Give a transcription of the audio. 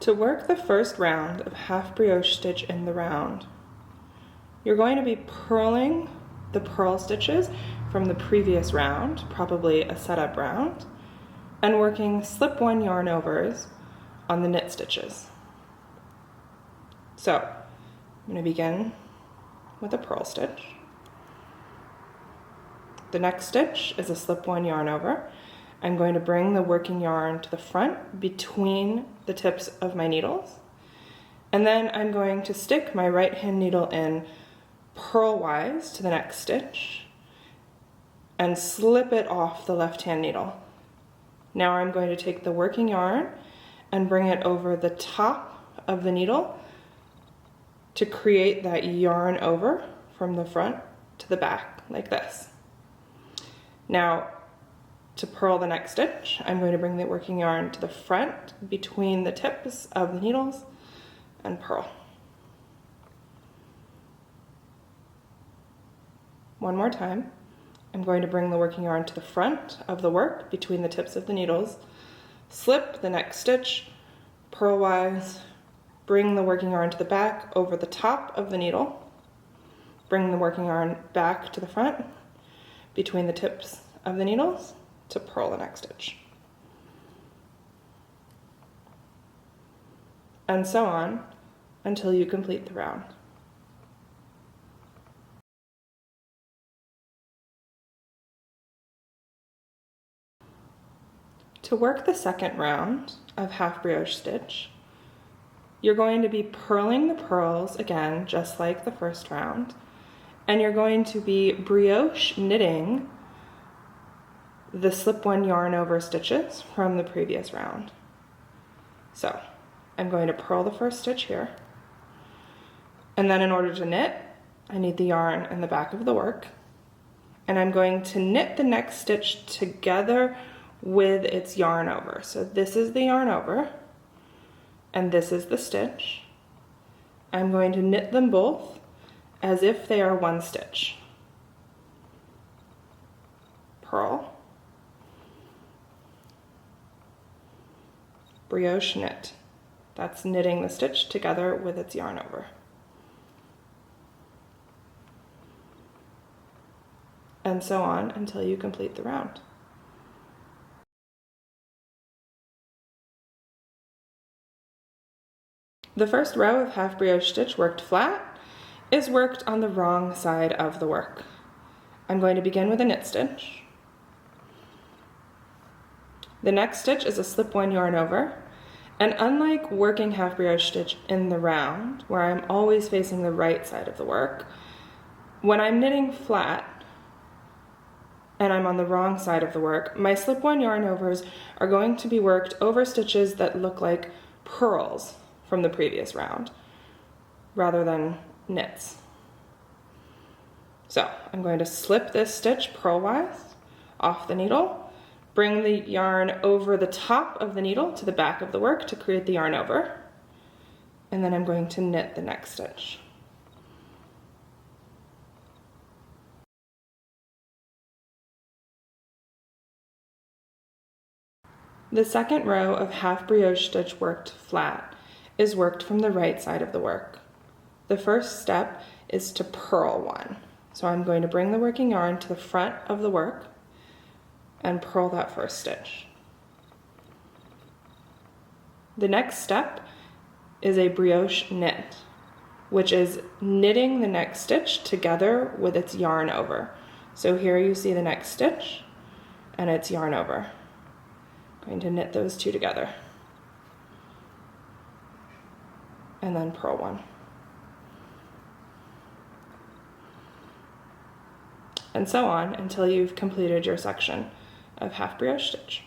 To work the first round of half brioche stitch in the round, you're going to be purling the purl stitches from the previous round, probably a setup round, and working slip-one yarn overs on the knit stitches. So I'm going to begin with a purl stitch. The next stitch is a slip-one yarn over. I'm going to bring the working yarn to the front between the tips of my needles, and then I'm going to stick my right hand needle in purlwise to the next stitch and slip it off the left hand needle. Now I'm going to take the working yarn and bring it over the top of the needle to create that yarn over from the front to the back like this. Now, to purl the next stitch, I'm going to bring the working yarn to the front between the tips of the needles and purl. One more time. I'm going to bring the working yarn to the front of the work between the tips of the needles, slip the next stitch, purlwise, bring the working yarn to the back over the top of the needle, bring the working yarn back to the front between the tips of the needles to purl the next stitch. And so on until you complete the round. To work the second round of half brioche stitch, you're going to be purling the purls again, just like the first round, and you're going to be brioche knitting the slip-one yarn over stitches from the previous round. So I'm going to purl the first stitch here, and then in order to knit, I need the yarn in the back of the work, and I'm going to knit the next stitch together with its yarn over. So this is the yarn over, and this is the stitch. I'm going to knit them both as if they are one stitch. Purl, brioche knit. That's knitting the stitch together with its yarn over. And so on until you complete the round. The first row of half brioche stitch worked flat is worked on the wrong side of the work. I'm going to begin with a knit stitch. The next stitch is a slip-one yarn over, and unlike working half brioche stitch in the round, where I'm always facing the right side of the work, when I'm knitting flat and I'm on the wrong side of the work, my slip-one yarn overs are going to be worked over stitches that look like purls from the previous round, rather than knits. So I'm going to slip this stitch purlwise off the needle, bring the yarn over the top of the needle to the back of the work to create the yarn over, and then I'm going to knit the next stitch. The second row of half brioche stitch worked flat is worked from the right side of the work. The first step is to purl one. So I'm going to bring the working yarn to the front of the work and purl that first stitch. The next step is a brioche knit, which is knitting the next stitch together with its yarn over. So here you see the next stitch and its yarn over. I'm going to knit those two together and then purl one. And so on until you've completed your section of half brioche stitch.